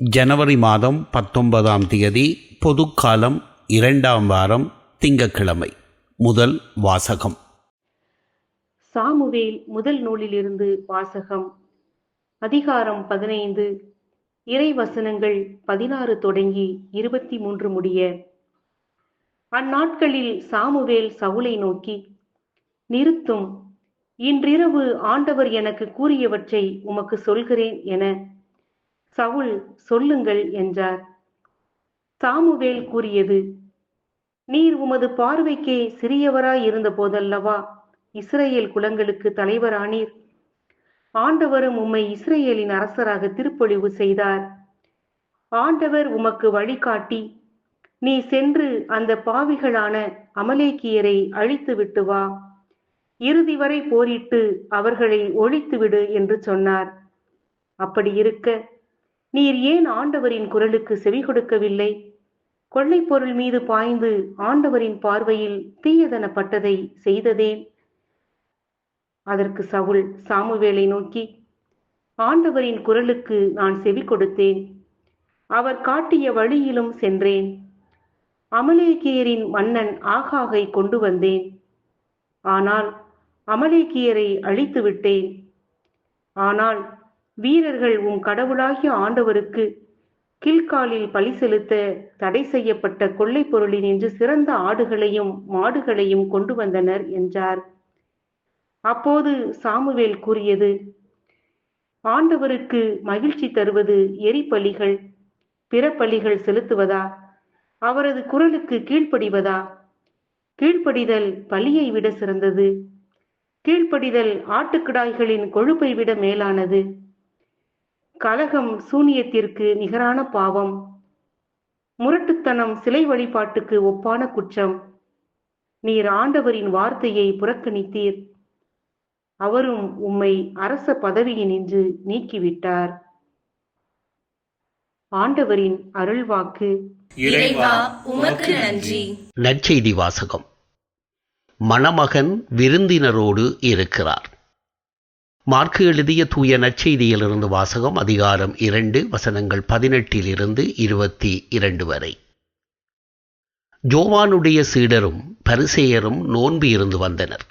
ஜனவரி மாதம் 19ஆம் தேதி, பொதுக்காலம், 2ஆம் வாரம், திங்கட்கிழமை. முதல் வாசகம். சாமுவேல் முதல் நூலிலிருந்து வாசகம். அதிகாரம் 15, இறை வசனங்கள் 16 தொடங்கி 23 முடிய. அந்நாட்களில் சாமுவேல் சவுலை நோக்கி, நிறுத்தும், இன்றிரவு ஆண்டவர் எனக்கு கூறியவற்றை உமக்கு சொல்கிறேன் என. சவுல், சொல்லுங்கள் என்றார். சாமுவேல் கூறியது, நீர் உமது பார்வைக்கே சிறியவராய் இருந்த போதல்லவா இஸ்ரேல் குலங்களுக்கு தலைவரானீர். ஆண்டவரும் உம்மை இஸ்ரேலின் அரசராக திருப்பொழிவு செய்தார். ஆண்டவர் உமக்கு வழிகாட்டி, நீ சென்று அந்த பாவிகளான அமலேக்கியரை அழித்து விட்டு வா, இறுதி வரை போரிட்டு அவர்களை ஒழித்துவிடு என்று சொன்னார். அப்படி இருக்க நீர் ஏன் ஆண்டவரின் குரலுக்கு செவி கொடுக்கவில்லை? கொள்ளை பொருள் மீது பாய்ந்து ஆண்டவரின் பார்வையில் தீயதனப்பட்டதை செய்ததேன்? அதற்கு சவுல் சாமுவேலை நோக்கி, ஆண்டவரின் குரலுக்கு நான் செவி கொடுத்தேன், அவர் காட்டிய வழியிலும் சென்றேன். அமலேக்கியரின் மன்னன் ஆகாகை கொண்டு வந்தேன், ஆனால் அமலேக்கியரை அழித்து விட்டேன். ஆனால் வீரர்கள் உம் கடவுளாகிய ஆண்டவருக்கு கில்காலில் பலி செலுத்த தடை செய்யப்பட்ட கொள்ளை பொருளினின்று சிறந்த ஆடுகளையும் மாடுகளையும் கொண்டு வந்தனர் என்றார். அப்போது சாமுவேல் கூறியது, ஆண்டவருக்கு மகிழ்ச்சி தருவது எரிபலிகள், பிற பலிகள் செலுத்துவதா? அவரது குரலுக்கு கீழ்ப்படிவதா? கீழ்ப்படிதல் பலியை விட சிறந்தது. கீழ்ப்படிதல் ஆட்டுக்கிடாய்களின் கொழுப்பை விட மேலானது. கலகம் சூனியத்திற்கு நிகரான பாவம். முரட்டுத்தனம் சிலை வழிபாட்டுக்கு ஒப்பான குற்றம். நீர் ஆண்டவரின் வார்த்தையை புறக்கணித்தீர், அவரும் உம்மை அரச பதவியினின்று நீக்கிவிட்டார். ஆண்டவரின் அருள்வாக்கு. இறைவா, உமக்கு நன்றி. நற்செய்தி வாசகம். மணமகன் விருந்தினரோடு இருக்கிறார். மார்க்கு எழுதிய தூய நற்செய்தியிலிருந்து வாசகம். அதிகாரம் 2, வசனங்கள் 18 22 வரை. யோவானுடைய சீடரும் பரிசேயரும் நோன்பு இருந்து வந்தனர்.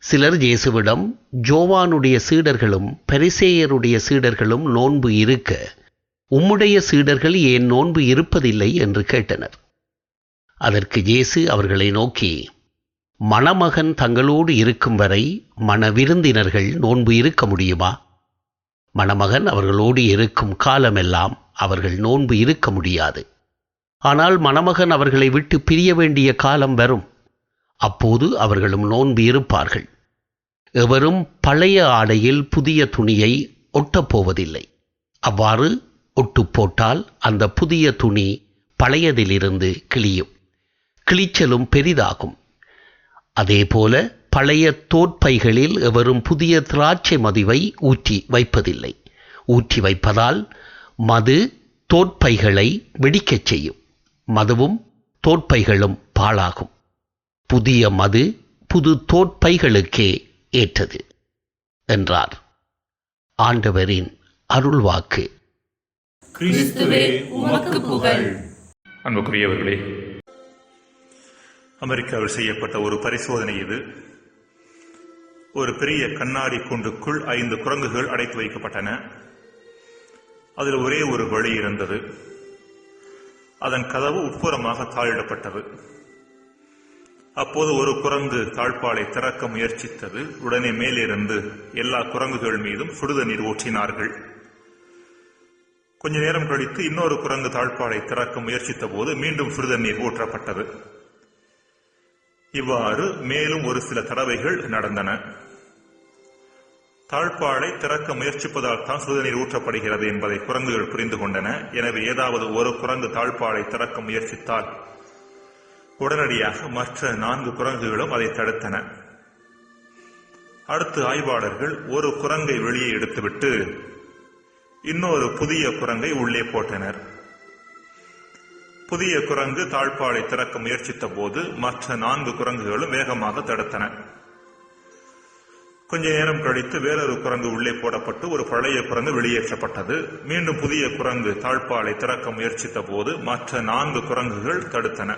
சிலர் இயேசுவிடம், யோவானுடைய சீடர்களும் பரிசேயருடைய சீடர்களும் நோன்பு இருக்க உம்முடைய சீடர்கள் ஏன் நோன்பு இருப்பதில்லை என்று கேட்டனர். அதற்கு இயேசு அவர்களை நோக்கி, மணமகன் தங்களோடு இருக்கும் வரை மணவிருந்தினர்கள் நோன்பு இருக்க முடியுமா? மணமகன் அவர்களோடு இருக்கும் காலமெல்லாம் அவர்கள் நோன்பு இருக்க முடியாது. ஆனால் மணமகன் அவர்களை விட்டு பிரிய வேண்டிய காலம் வரும், அப்போது அவர்களும் நோன்பு இருப்பார்கள். எவரும் பழைய ஆடையில் புதிய துணியை ஒட்டப்போவதில்லை. அவ்வாறு ஒட்டு போட்டால் அந்த புதிய துணி பழையதிலிருந்து கிழியும், கிழிச்சலும் பெரிதாகும். அதேபோல பழைய தோற்பைகளில் எவரும் புதிய திராட்சை மதுவை ஊற்றி வைப்பதில்லை. ஊற்றி வைப்பதால் மது தோற்பைகளை வெடிக்கச் செய்யும், மதுவும் தோற்பைகளும் பாழாகும். புதிய மது புது தோற்பைகளுக்கே ஏற்றது என்றார். ஆண்டவரின் அருள்வாக்கு. கிறிஸ்துவே, உமக்கு புகழ். அன்புக்குரியவர்களே, அமெரிக்காவில் செய்யப்பட்ட ஒரு பரிசோதனை இது. ஒரு பெரிய கண்ணாடி கூண்டுக்குள் 5 குரங்குகள் அடைத்து வைக்கப்பட்டன. அதில் ஒரே ஒரு வழி இருந்தது. அதன் கதவு உட்புறமாக தாழிடப்பட்டது. அப்போது ஒரு குரங்கு தாழ்பாலை திறக்க முயற்சித்தது. உடனே மேலிருந்து எல்லா குரங்குகள் மீதும் சுடுதண்ணீர் ஊற்றினார்கள். கொஞ்ச நேரம் கழித்து இன்னொரு குரங்கு தாழ்பாலை திறக்க முயற்சித்த போது மீண்டும் சுடுதண்ணீர் ஊற்றப்பட்டது. இவ்வாறு மேலும் ஒரு சில தடவைகள் நடந்தன. தாழ்பாலை திறக்க முயற்சிப்பதால் தான் சுடுதண்ணீர் ஊற்றப்படுகிறது என்பதை குரங்குகள் புரிந்து கொண்டன. எனவே ஏதாவது ஒரு குரங்கு தாழ்பாலை திறக்க முயற்சித்தால் உடனடியாக மற்ற 4 குரங்குகளும் அதை தடுத்தன. அடுத்து ஆய்வாளர்கள் ஒரு குரங்கை வெளியே எடுத்துவிட்டு இன்னொரு புதிய குரங்கை உள்ளே போட்டனர். புதிய குரங்கு தாழ்பாலை திறக்க முயற்சித்த போது மற்ற 4 குரங்குகளும் வேகமாக தடுத்தன. கொஞ்ச நேரம் கழித்து வேறொரு குரங்கு உள்ளே போடப்பட்டு ஒரு பழைய குரங்கு வெளியேற்றப்பட்டது. மீண்டும் புதிய குரங்கு தாழ்பாலை திறக்க முயற்சித்த போது மற்ற 4 குரங்குகள் தடுத்தன.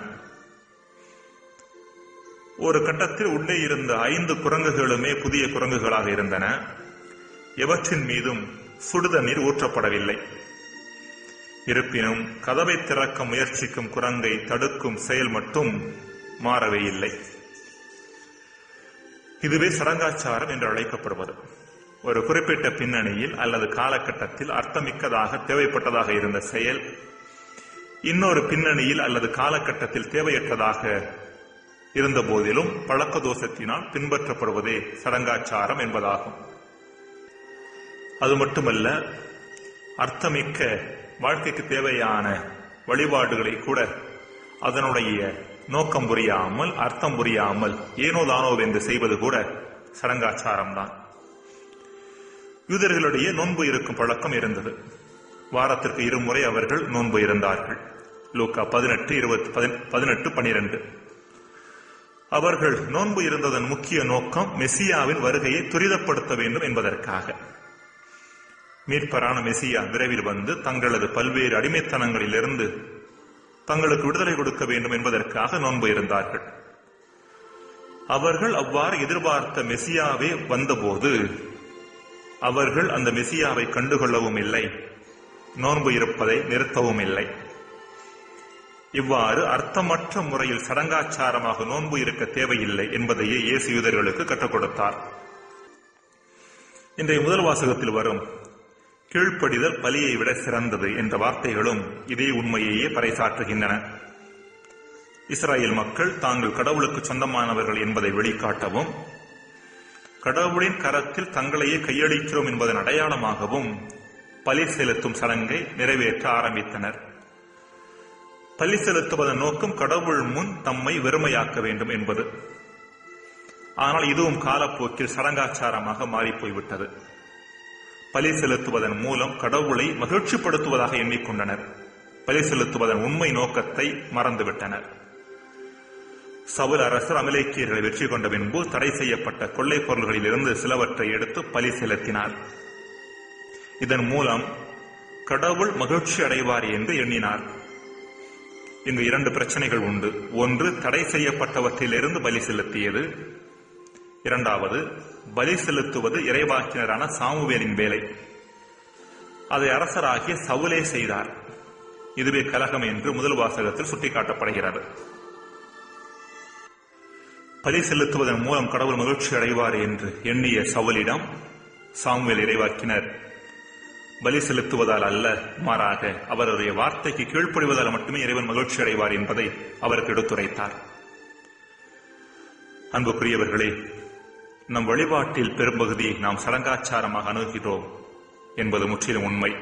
ஒரு கட்டத்தில் உள்ளே இருந்த 5 குரங்குகளுமே புதிய குரங்குகளாக இருந்தன. எவற்றின் மீதும் சுடுதண்ணீர் ஊற்றப்படவில்லை. இருப்பினும் கதவை திறக்க முயற்சிக்கும் குரங்கை தடுக்கும் செயல் மட்டும் மாறவே இல்லை. இதுவே சடங்காச்சாரம் என்று அழைக்கப்படுவது. ஒரு குறிப்பிட்ட பின்னணியில் அல்லது காலகட்டத்தில் அர்த்தமிக்கதாக தேவைப்பட்டதாக இருந்த செயல் இன்னொரு பின்னணியில் அல்லது காலகட்டத்தில் தேவையற்றதாக இருந்த போதிலும் பழக்க தோஷத்தினால் பின்பற்றப்படுவதே சடங்காச்சாரம் என்பதாகும். அது மட்டுமல்ல, அர்த்தமிக்க வாழ்க்கைக்கு தேவையான வழிபாடுகளை கூட அதனுடைய நோக்கம் புரியாமல் அர்த்தம் புரியாமல் ஏனோ தானோ என்று செய்வது கூட சடங்காச்சாரம்தான். யூதர்களுடைய நோன்பு இருக்கும் பழக்கம் இருந்தது. வாரத்திற்கு 2 முறை அவர்கள் நோன்பு இருந்தார்கள். லூக்கா 18:12. அவர்கள் நோன்பு இருந்ததன் முக்கிய நோக்கம் மெசியாவின் வருகையை துரிதப்படுத்த வேண்டும் என்பதற்காக. மீட்பரான மெசியா விரைவில் வந்து தங்களது பல்வேறு அடிமைத்தனங்களிலிருந்து தங்களுக்கு விடுதலை கொடுக்க வேண்டும் என்பதற்காக நோன்பு இருந்தார்கள். அவர்கள் அவ்வாறு எதிர்பார்த்த மெசியாவே வந்தபோது அவர்கள் அந்த மெசியாவை கண்டுகொள்ளவும் இல்லை, நோன்பு இருப்பதை நிறுத்தவும் இல்லை. இவ்வாறு அர்த்தமற்ற முறையில் சடங்காச்சாரமாக நோன்பு இருக்க தேவையில்லை என்பதையே இயேசு யூதர்களுக்கு கற்றுக் கொடுத்தார். இன்றைய முதல் வாசகத்தில் வரும் கீழ்ப்படிதல் பலியை விட சிறந்தது என்ற வார்த்தைகளும் இதே உண்மையையே பறைசாற்றுகின்றன. இஸ்ராயேல் மக்கள் தாங்கள் கடவுளுக்கு சொந்தமானவர்கள் என்பதை வெளிக்காட்டவும், கடவுளின் கரத்தில் தங்களையே கையளிக்கிறோம் என்பதன் அடையாளமாகவும் பலி செலுத்தும் சடங்கை நிறைவேற்ற ஆரம்பித்தனர். பலி செலுத்துவதன் நோக்கம் கடவுள் முன் தம்மை வெறுமையாக்க வேண்டும் என்பது. ஆனால் இதுவும் காலப்போக்கில் சடங்காச்சாரமாக மாறிப்போய்விட்டது. பலி செலுத்துவதன் மூலம் கடவுளை மகிழ்ச்சிப்படுத்துவதாக எண்ணிக்கொண்டனர். பலி செலுத்துவதன் உண்மை நோக்கத்தை மறந்துவிட்டனர். சவுல் அரசர் அமலேக்கியர்களை வெற்றி கொண்ட பின்பு தடை செய்யப்பட்ட கொள்ளை பொருள்களிலிருந்து சிலவற்றை எடுத்து பலி செலுத்தினார். இதன் மூலம் கடவுள் மகிழ்ச்சி அடைவார் என்று எண்ணினார். இங்கு 2 பிரச்சனைகள் உண்டு. ஒன்று, தடை செய்யப்பட்டவற்றிலிருந்து பலி செலுத்தியது. இரண்டாவது, பலி செலுத்துவது இறைவாக்கினரான சாமுவேலின் வேலை. அதை அரசராகிய சவுலே செய்தார். இதுவே கலகம் என்று முதல் வாசகத்தில் சுட்டிக்காட்டப்படுகிறது. பலி செலுத்துவதன் மூலம் கடவுள் மகிழ்ச்சி அடைவார் என்று எண்ணிய சவுலிடம் சாமுவேல் இறைவாக்கினர் பலி செலுத்துவதால் அல்ல, மாறாக அவருடைய வார்த்தைக்கு கீழ்ப்படிவதால் மட்டுமே இறைவன் மகிழ்ச்சி அடைவார் என்பதை அவருக்கு எடுத்துரைத்தார். அன்புக்குரியவர்களே, நம் வழிபாட்டில் பெரும்பகுதியை நாம் சடங்காச்சாரமாக அணுகிறோம் என்பது முற்றிலும் உண்மை.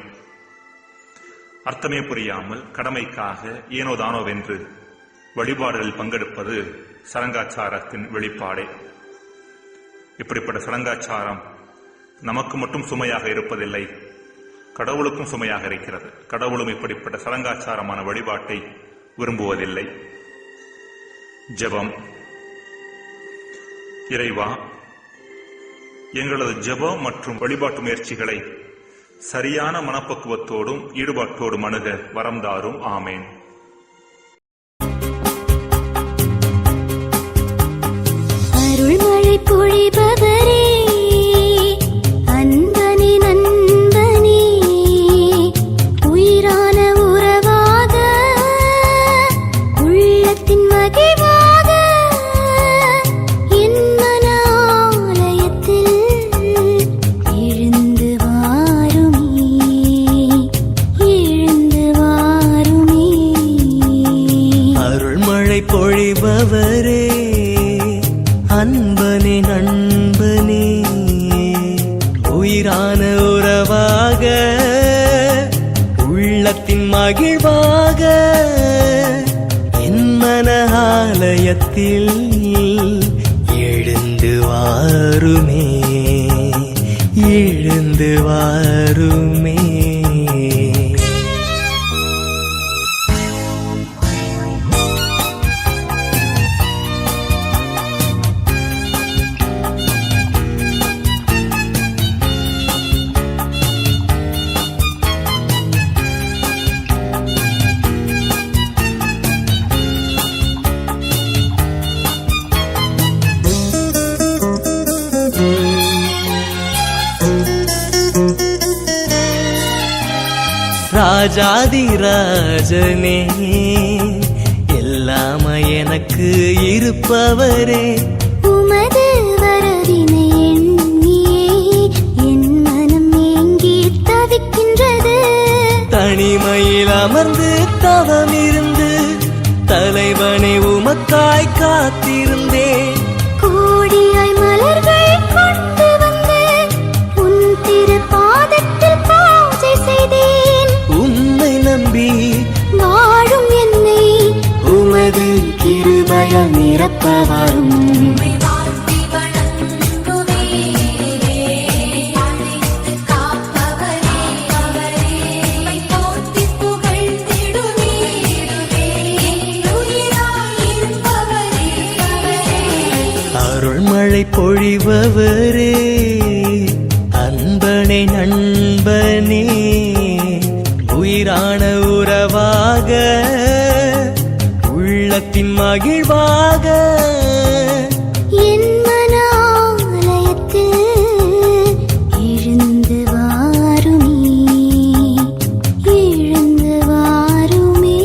அர்த்தமே புரியாமல் கடமைக்காக ஏனோ தானோ வென்று வழிபாடுகளில் பங்கெடுப்பது சடங்காச்சாரத்தின் வெளிப்பாடே. இப்படிப்பட்ட சடங்காச்சாரம் நமக்கு மட்டும் சுமையாக இருப்பதில்லை, கடவுளுக்கும் சுமையாக இருக்கிறது. கடவுளும் இப்படிப்பட்ட சடங்காச்சாரமான வழிபாட்டை விரும்புவதில்லை. ஜெபம். இறைவா, எங்களது ஜெபம் மற்றும் வழிபாட்டு முயற்சிகளை சரியான மனப்பக்குவத்தோடும் ஈடுபாட்டோடும் அணுக வரம் தாரும். ஆமேன். அருள்மழை பொழிபவரே, அன்பனே நண்பனே, உயிரான உறவாக, உள்ளத்தின் மகிழ்வாக, என் மன ஆலயத்தில் எழுந்து வாருமே, எழுந்து வாருமே. அருள்மழை பொழிபவரே, அன்பனே நண்பனே, உயிரான உறவாக, உள்ளத்தின் மகிழ்வாக, என் மன ஆலயத்தில் எழுந்து வாருமே, எழுந்து வாருமே. ராஜாதி ராஜனே எல்லாம எனக்கு இருப்பவரே உமது வரவினை எண்ணியே என் மனம் ஏங்கி தவிக்கின்றது. தனிமையில் அமர்ந்து தவமிருந்து தலைவனை உமக்காய் காத்திருந்தேன். கோடியாய் மலர்கள் கொண்டு வந்து உன் திரு பாதத்தில் பூஜை செய்தேன். உம்மை நம்பி வாழும் என்னை உமது கிருபையால் நிரப்ப வரும். அருள்மழை பொழிபவரே அன்பனே நண்பனே உயிரான உறவாக உள்ளத்தின் மகிழ்வாக என் மன ஆலயத்தில் எழுந்து வாருமே, எழுந்து வாருமே.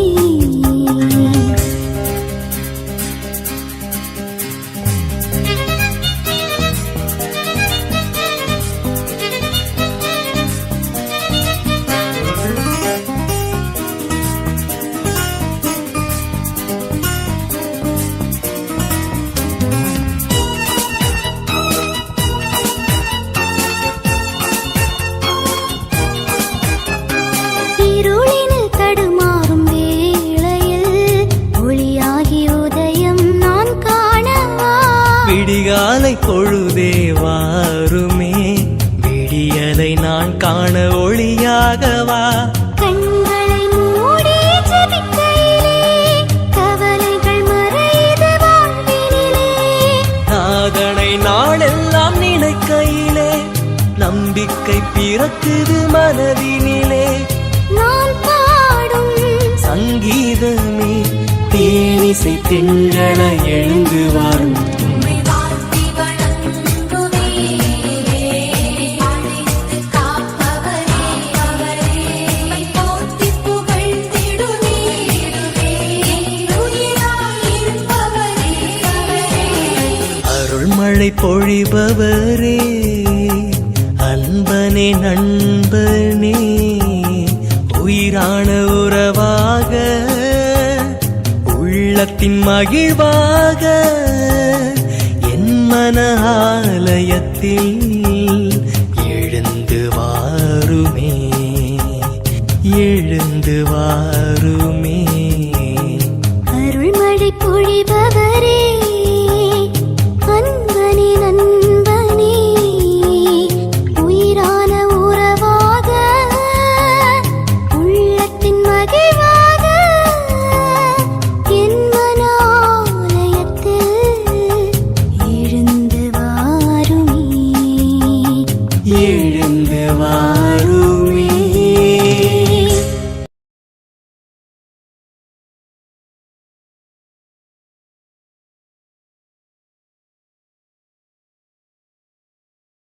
இருளினில் தடுமாறும் வேளையில் ஒளியாகி உதயம் நான் காணவா. விடிகாலை பொழுதே வாருமே விடியலை நான் காண ஒளியாகவா. கண்களை மூடி ஜெபிக்கையிலே கவலைகள் மறைது வாழ்வினிலே. நாதனை நாளெல்லாம் நினைக்கையிலே நம்பிக்கை பிறக்குது மனதினிலே. நான் பாடும் சங்கீதமே தேனிசை திங்கள எழுந்து வாரும். அருள்மழை பொழிபவரே அன்பனே நண்பனே உயிரான உறவாக உள்ளத்தின் மகிழ்வாக என் மன ஆலயத்தில் எழுந்து வாருமே, எழுந்து வாருமே. அருள்மழை பொழிபவரே